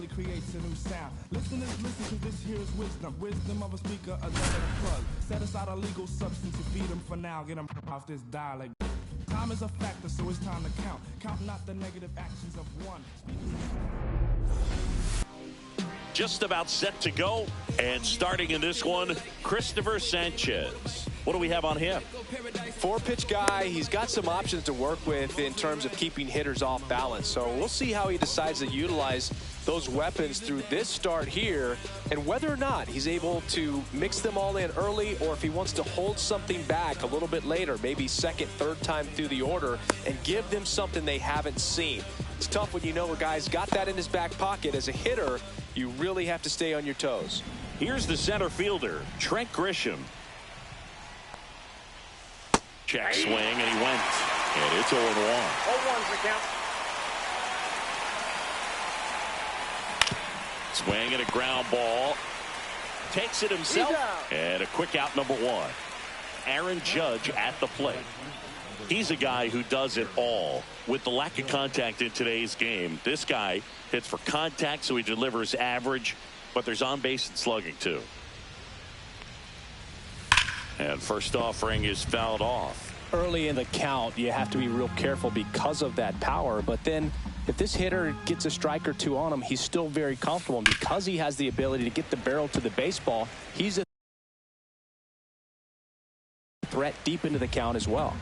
it creates a new sound. Listeners, listen to this here is wisdom. Wisdom of a speaker, a letter to plug. Set aside a legal substance to feed them for now. Get them off this dialect. Time is a factor, so it's time to count. Count not the negative actions of one. Just about set to go, and starting in this one, Christopher Sanchez. What do we have on him? 4-pitch guy. He's got some options to work with in terms of keeping hitters off balance. So we'll see how he decides to utilize those weapons through this start here, and whether or not he's able to mix them all in early, or if he wants to hold something back a little bit later, maybe second, third time through the order, and give them something they haven't seen. It's tough when you know a guy's got that in his back pocket. As a hitter, you really have to stay on your toes. Here's the center fielder, Trent Grisham. Check swing, and he went. And it's 0-1. 0-1's the count. Swing and a ground ball. Takes it himself. And a quick out, number 1. Aaron Judge at the plate. He's a guy who does it all. With the lack of contact in today's game, this guy hits for contact, so he delivers average, but there's on base and slugging too. And first offering is fouled off. Early in the count, you have to be real careful because of that power. But then if this hitter gets a strike or two on him, he's still very comfortable. And because he has the ability to get the barrel to the baseball, he's a threat deep into the count as well.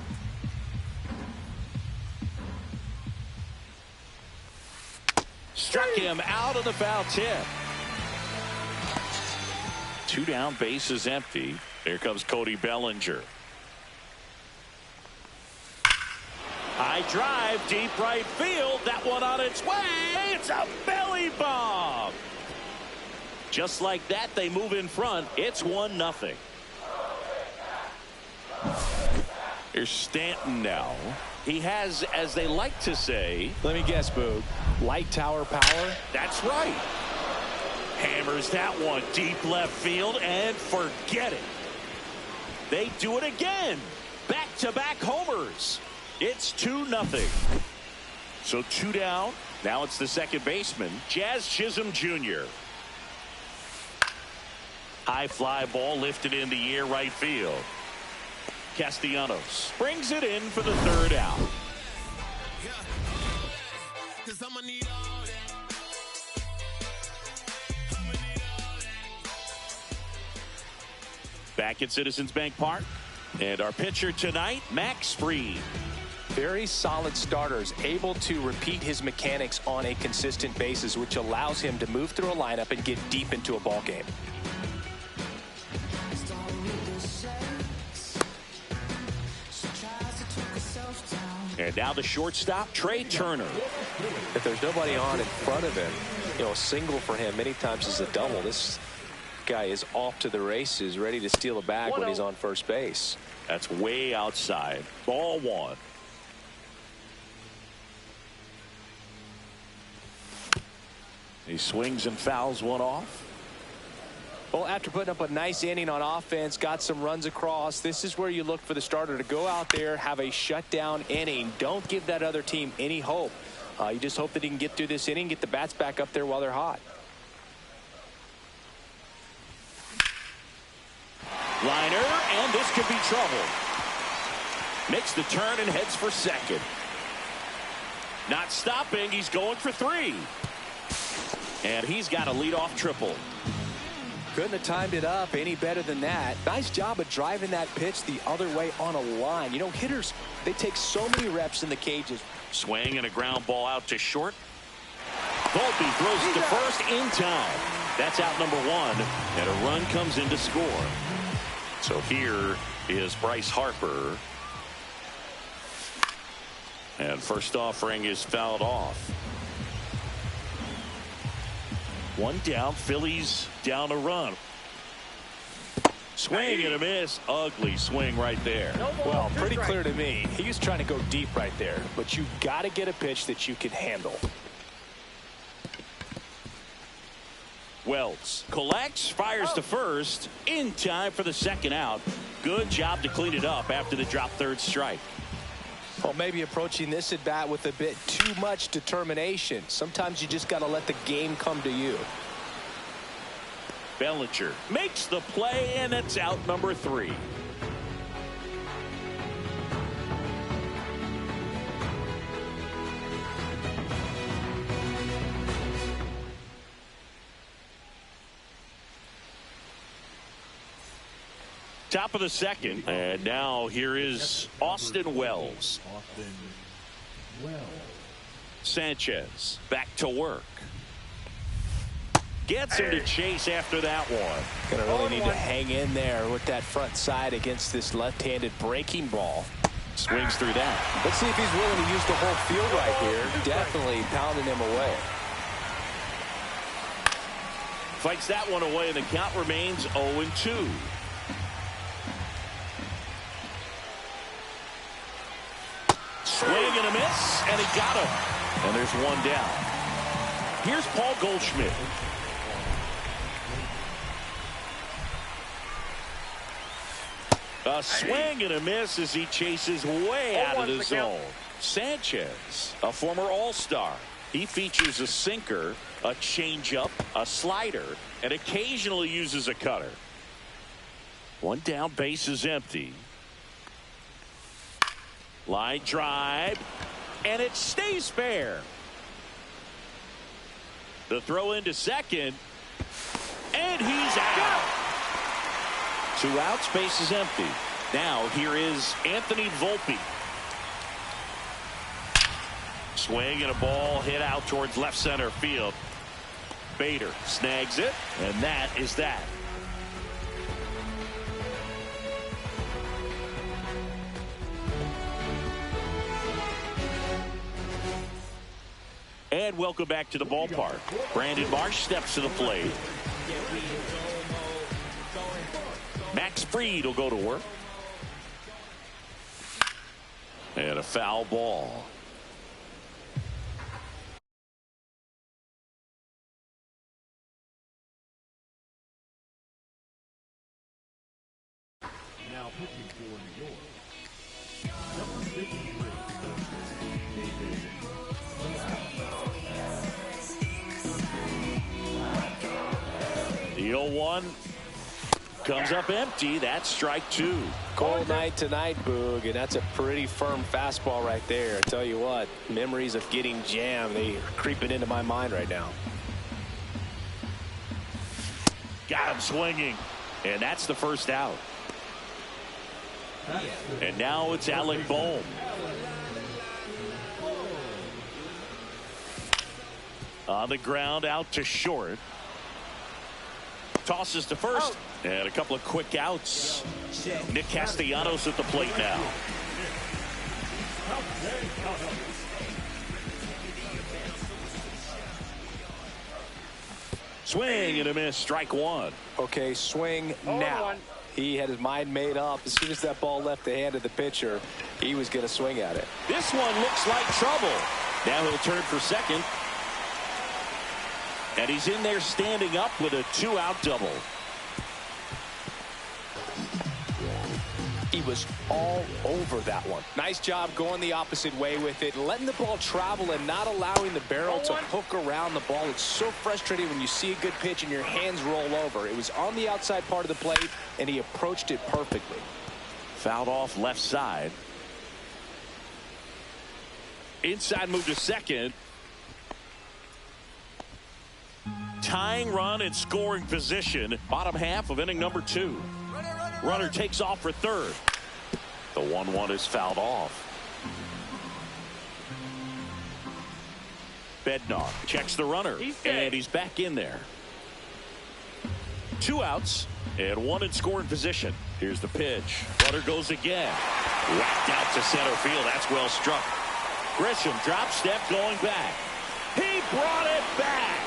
Struck him out of the foul tip. 2 down, base is empty. Here comes Cody Bellinger. High drive, deep right field. That one on its way. It's a belly bomb. Just like that, they move in front. It's 1-0. Here's Stanton now. He has, as they like to say, let me guess, Boog, light tower power. That's right. Hammers that one deep left field, and forget it. They do it again. Back-to-back homers. It's 2-0. So 2 down. Now it's the second baseman, Jazz Chisholm Jr. High fly ball lifted in the air, right field. Castellanos brings it in for the 3rd out. Back at Citizens Bank Park, and our pitcher tonight, Max Fried. Very solid starters, able to repeat his mechanics on a consistent basis, which allows him to move through a lineup and get deep into a ball game. And now the shortstop, Trey Turner. If there's nobody on in front of him, a single for him many times is a double. This guy is off to the races, ready to steal a bag when he's on first base. That's way outside. Ball 1. He swings and fouls one off. Well, after putting up a nice inning on offense, got some runs across, this is where you look for the starter to go out there, have a shutdown inning. Don't give that other team any hope. You just hope that he can get through this inning, get the bats back up there while they're hot. Liner, and this could be trouble. Makes the turn and heads for second. Not stopping, he's going for 3. And he's got a leadoff triple. Couldn't have timed it up any better than that. Nice job of driving that pitch the other way on a line. Hitters, they take so many reps in the cages. Swing and a ground ball out to short. Volpe throws to first in time. That's out number 1, and a run comes in to score. So here is Bryce Harper. And first offering is fouled off. 1 down, Phillies down a run. Swing and a miss. Ugly swing right there. Well, pretty clear to me. He was trying to go deep right there, but you got to get a pitch that you can handle. Wells collects, fires to first, in time for the second out. Good job to clean it up after the drop 3rd strike. Well, maybe approaching this at bat with a bit too much determination. Sometimes you just got to let the game come to you. Bellinger makes the play, and it's out number 3. Top of the second, and now here is Austin Wells. Sanchez back to work. Gets him to chase after that one. Gonna really need to hang in there with that front side against this left-handed breaking ball. Swings through that. Let's see if he's willing to use the whole field right here. Definitely pounding him away. Fights that one away, and the count remains 0-2. Swing and a miss, and he got him. And there's one down. Here's Paul Goldschmidt. A swing and a miss as he chases way out of the zone. Sanchez, a former All-Star. He features a sinker, a changeup, a slider, and occasionally uses a cutter. One down, base is empty. Line drive, and it stays fair. The throw into second, and he's out. 2 outs, base is empty. Now here is Anthony Volpe. Swing and a ball hit out towards left center field. Bader snags it, and that is that. And welcome back to the ballpark. Brandon Marsh steps to the plate. Max Fried will go to work. And a foul ball. Now pitching for New York. Number 53. The 0-1 comes up empty. That's strike 2. Cold night tonight, Boog, and that's a pretty firm fastball right there. I tell you what, memories of getting jammed, they are creeping into my mind right now. Got him swinging, and that's the first out. And now it's Alec Bohm. On the ground, out to short. Tosses to first, and a couple of quick outs. Nick Castellanos at the plate now. Swing and a miss, strike 1. Okay, swing now. He had his mind made up. As soon as that ball left the hand of the pitcher, he was going to swing at it. This one looks like trouble. Now he'll turn for second. And he's in there standing up with a 2-out double. He was all over that one. Nice job going the opposite way with it, letting the ball travel and not allowing the barrel to hook around the ball. It's so frustrating when you see a good pitch and your hands roll over. It was on the outside part of the plate, and he approached it perfectly. Fouled off left side. Inside move to second. Tying run in scoring position. Bottom half of inning number 2. Runner takes off for third. The 1-1 is fouled off. Bednar checks the runner, and he's back in there. 2 outs and 1 in scoring position. Here's the pitch. Runner goes again. Whacked out to center field. That's well struck. Grisham drop step going back. He brought it back.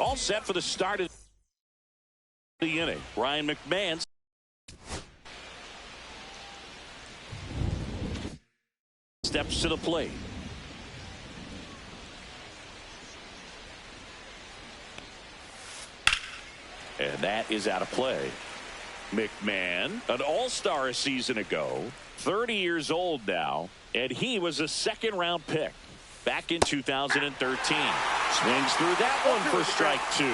All set for the start of the inning. Ryan McMahon steps to the plate. And that is out of play. McMahon, an all-star a season ago, 30 years old now, and he was a second-round pick back in 2013. Swings through that one for strike 2.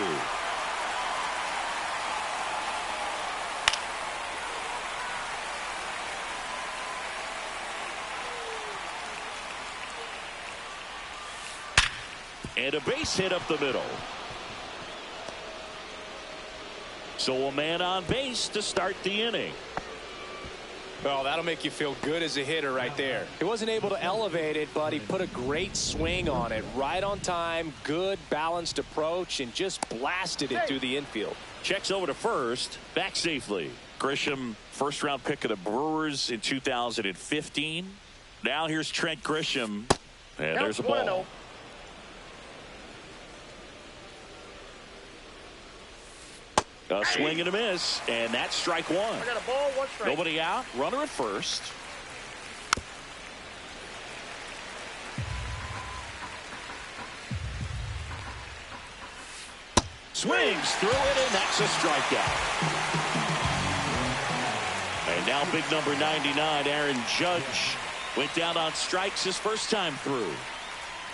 And a base hit up the middle. So a man on base to start the inning. Well, that'll make you feel good as a hitter right there. He wasn't able to elevate it, but he put a great swing on it. Right on time, good balanced approach, and just blasted it through the infield. Checks over to first, back safely. Grisham, first-round pick of the Brewers in 2015. Now here's Trent Grisham. And there's a ball. A swing and a miss, and that's strike 1. I got a ball, 1 strike. Nobody out, runner at first. Swings through it, and that's a strikeout. And now big number 99, Aaron Judge, went down on strikes his first time through.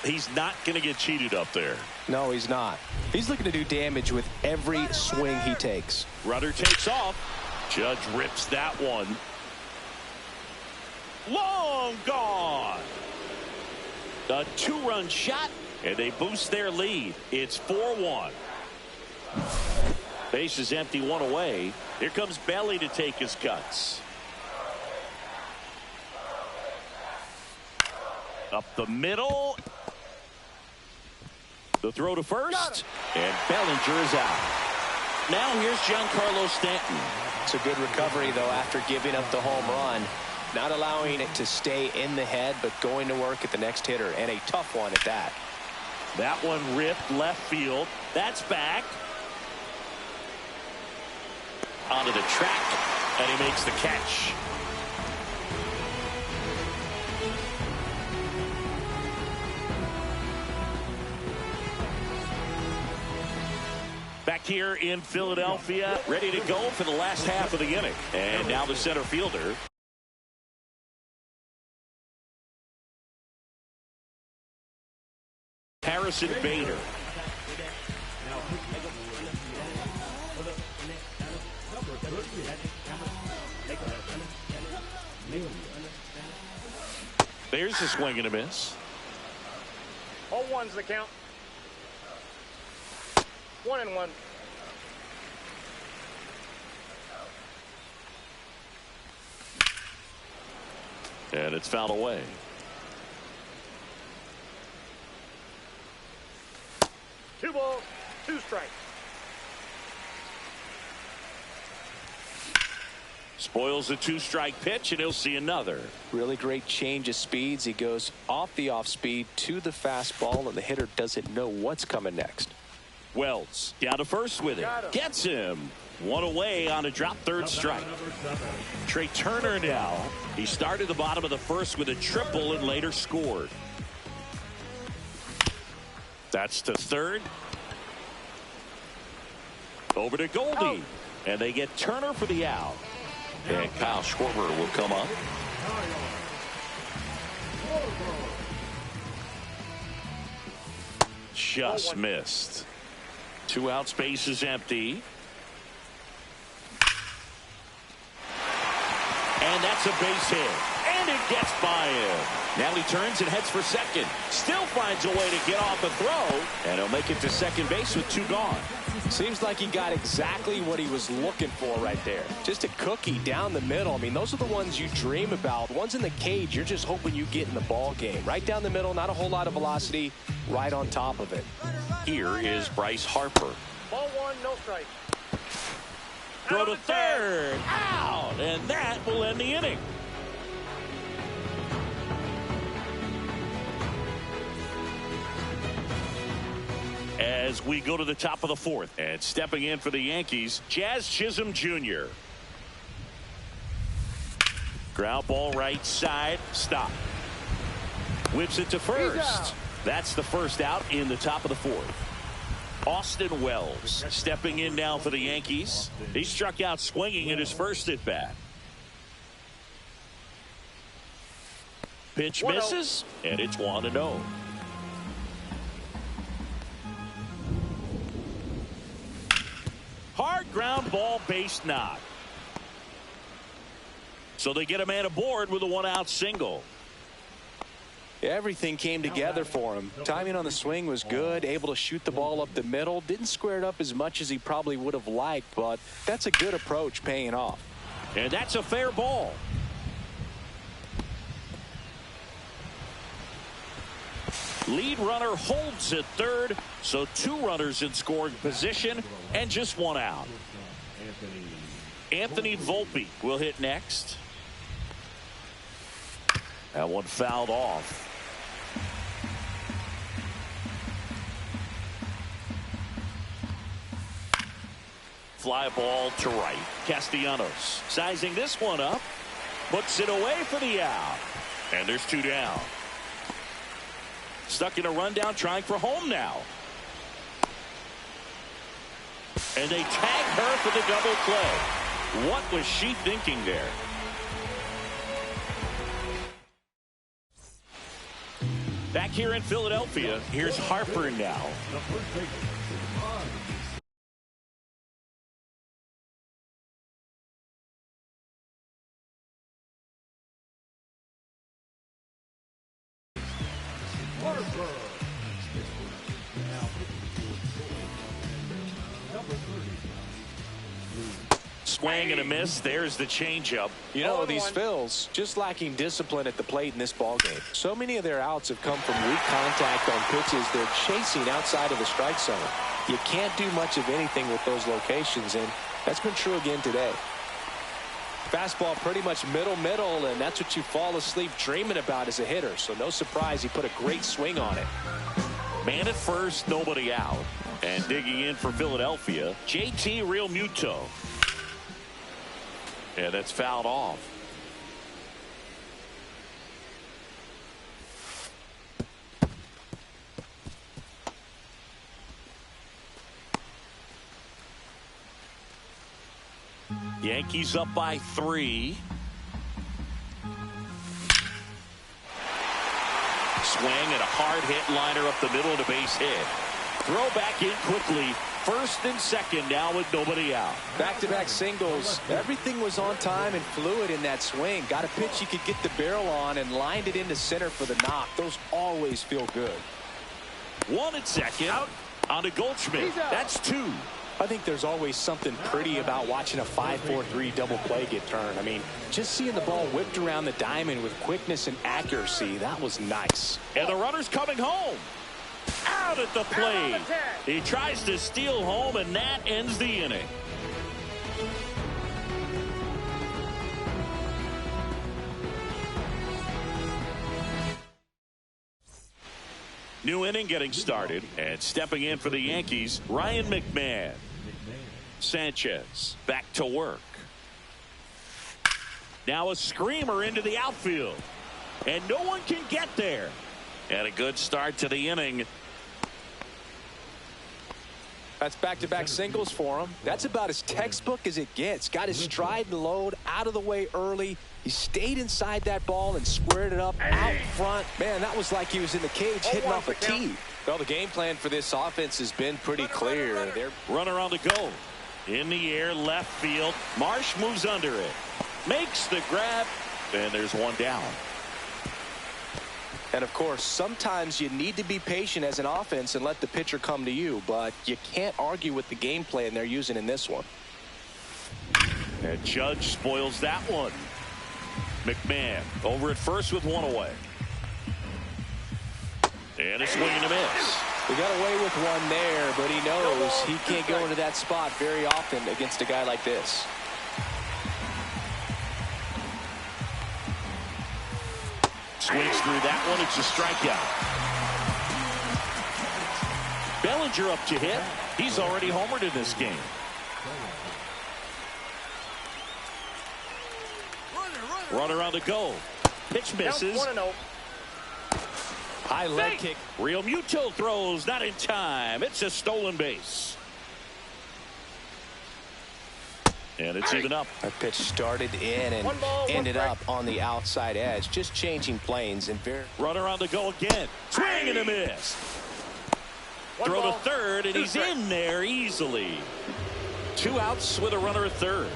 He's not going to get cheated up there. No, he's not. He's looking to do damage with every swing he takes. Rudder takes off. Judge rips that one. Long gone. A 2-run shot, and they boost their lead. It's 4-1. Base is empty, 1 away. Here comes Belly to take his cuts. Up the middle. The throw to first, and Bellinger is out. Now here's Giancarlo Stanton. It's a good recovery, though, after giving up the home run. Not allowing it to stay in the head, but going to work at the next hitter, and a tough one at that. That one ripped left field. That's back. Onto the track, and he makes the catch. Back here in Philadelphia, ready to go for the last half of the inning. And now the center fielder. Harrison Bader. There's a swing and a miss. All 1's the count. 1-1. And it's fouled away. Two balls, 2 strikes. Spoils a 2-strike pitch, and he'll see another. Really great change of speeds. He goes off the off speed to the fastball, and the hitter doesn't know what's coming next. Wells down to first with it. Gets him. 1 away on a drop, 3rd strike. Trey Turner now. He started the bottom of the 1st with a triple and later scored. That's to 3rd. Over to Goldie. And they get Turner for the out. And Kyle Schwarber will come up. Just missed. 2 outs, base is empty. And that's a base hit. And it gets by him. Now he turns and heads for second. Still finds a way to get off the throw. And he'll make it to second base with 2 gone. Seems like he got exactly what he was looking for right there. Just a cookie down the middle. I mean, those are the ones you dream about. The ones in the cage, you're just hoping you get in the ball game. Right down the middle, not a whole lot of velocity, right on top of it. Here is Bryce Harper. Ball 1, no strike. Throw to 3rd. Out. And that will end the inning. As we go to the top of the 4th, and stepping in for the Yankees, Jazz Chisholm Jr. Ground ball right side. Stop. Whips it to first. That's the first out in the top of the 4th. Austin Wells stepping in now for the Yankees. He struck out swinging in his first at bat. Pitch misses, and it's 1-0. Hard ground ball, base knock. So they get a man aboard with a 1-out single. Everything came together for him. Timing on the swing was good, able to shoot the ball up the middle. Didn't square it up as much as he probably would have liked, but that's a good approach paying off. And that's a fair ball. Lead runner holds at third, so 2 runners in scoring position and just 1 out. Anthony Volpe will hit next. That one fouled off. Fly ball to right. Castellanos sizing this one up. Puts it away for the out. And there's 2 down. Stuck in a rundown, trying for home now. And they tag her for the double play. What was she thinking there? Back here in Philadelphia, here's Harper now. Swing and a miss. There's the changeup. You know, these Phils just lacking discipline at the plate in this ballgame. So many of their outs have come from weak contact on pitches they're chasing outside of the strike zone. You can't do much of anything with those locations, and that's been true again today. Fastball pretty much middle, and that's what you fall asleep dreaming about as a hitter. So no surprise he put a great swing on it. Man at first, nobody out. And digging in for Philadelphia, JT Realmuto. And that's fouled off. Yankees up by 3. Swing and a hard hit liner up the middle and a base hit. Throw back in quickly. First and second now with nobody out. Back-to-back singles. Everything was on time and fluid in that swing. Got a pitch he could get the barrel on and lined it into center for the knock. Those always feel good. 1 at second. Out on to Goldschmidt. That's 2. I think there's always something pretty about watching a 5-4-3 double play get turned. I mean, just seeing the ball whipped around the diamond with quickness and accuracy, that was nice. And the runner's coming home. Out at the plate. He tries to steal home, and that ends the inning. New inning getting started, and stepping in for the Yankees, Ryan McMahon. Sanchez back to work. Now a screamer into the outfield, and no one can get there. And a good start to the inning. That's back-to-back singles for him. That's about as textbook as it gets. Got his stride and load out of the way early. He stayed inside that ball and squared it up out front. Man, that was like he was in the cage hitting off a tee. Well, the game plan for this offense has been pretty clear. They're runner on the go. In the air, left field. Marsh moves under it. Makes the grab. And there's 1 down. And, of course, sometimes you need to be patient as an offense and let the pitcher come to you. But you can't argue with the game plan they're using in this one. And Judge spoils that one. McMahon over at first with 1 away. And a swing and a miss. He got away with 1 there, but he knows he can't go into that spot very often against a guy like this. Swings through that one. It's a strikeout. Bellinger up to hit. He's already homered in this game. Runner on the go. Pitch misses. High leg kick. Real Muto throws, not in time. It's a stolen base. And it's even up. That pitch started in and ended up on the outside edge. Just changing planes. And runner on the go again. Swing and a miss. Throw to third, and he's in there easily. 2 outs with a runner at third.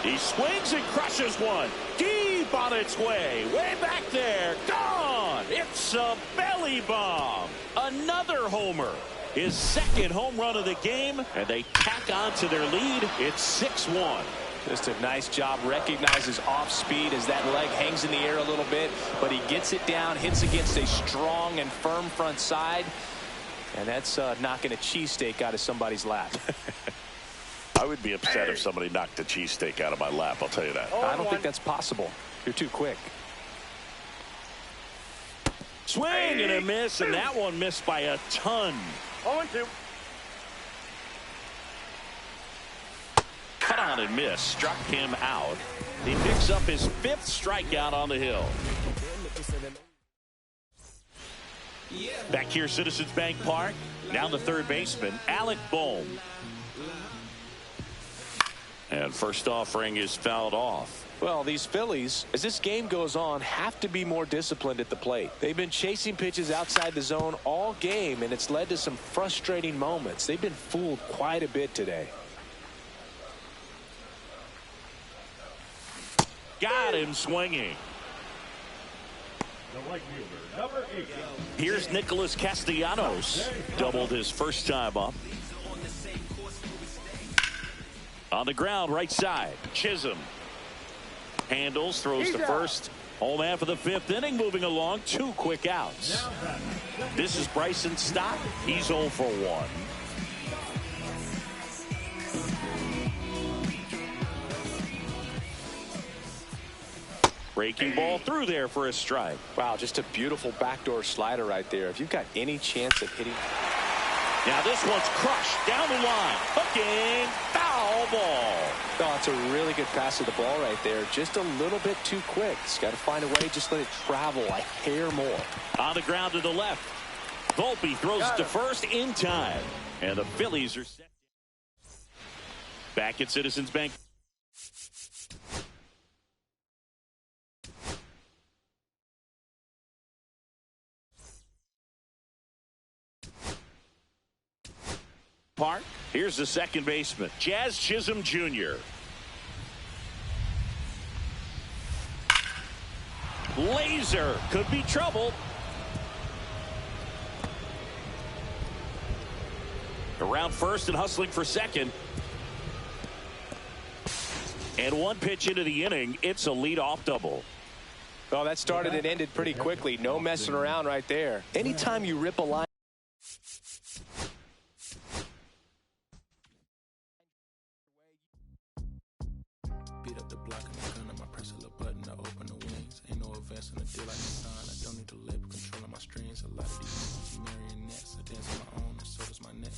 He swings and crushes one. Deep on its way. Way back there. Gone. It's a belly bomb. Another homer. His second home run of the game, and they tack on to their lead. It's 6-1. Just a nice job. Recognizes off speed as that leg hangs in the air a little bit, but he gets it down, hits against a strong and firm front side, and that's knocking a cheesesteak out of somebody's lap. I would be upset if somebody knocked a cheesesteak out of my lap, I'll tell you that. I don't think that's possible. You're too quick. Swing and a miss, and that one missed by a ton. 0-2. Cut on and miss, struck him out. He picks up his 5th strikeout on the hill. Back here, Citizens Bank Park. Now the third baseman, Alec Bohm. And first offering is fouled off. Well, these Phillies, as this game goes on, have to be more disciplined at the plate. They've been chasing pitches outside the zone all game, and it's led to some frustrating moments. They've been fooled quite a bit today. Got him swinging. The right fielder, number 8. Here's Nicholas Castellanos. Doubled his first time up. On the ground, right side. Chisholm. Handles, throws to first. Home half of the 5th inning, moving along. 2 quick outs. This is Bryson Stott. He's 0 for 1. Breaking ball through there for a strike. Wow, just a beautiful backdoor slider right there. If you've got any chance of hitting. Now this one's crushed down the line. Hooking, foul ball. Oh, it's a really good pass of the ball right there. Just a little bit too quick. It's got to find a way. Just let it travel a hair more. On the ground to the left. Volpe throws it to first in time. And the Phillies are set. Back at Citizens Bank. Park. Here's the second baseman, Jazz Chisholm Jr. Laser could be trouble. Around first and hustling for second. And one pitch into the inning, it's a leadoff double. Oh, that started and ended pretty quickly. No messing around right there. Anytime you rip a line. Beat up the block and the gun, I press a little button to open the wings. Ain't no advance in the deal like the sign. I don't need to labor, controlling my strings. A lot of these marionettes, I dance on my own, and so does my neck.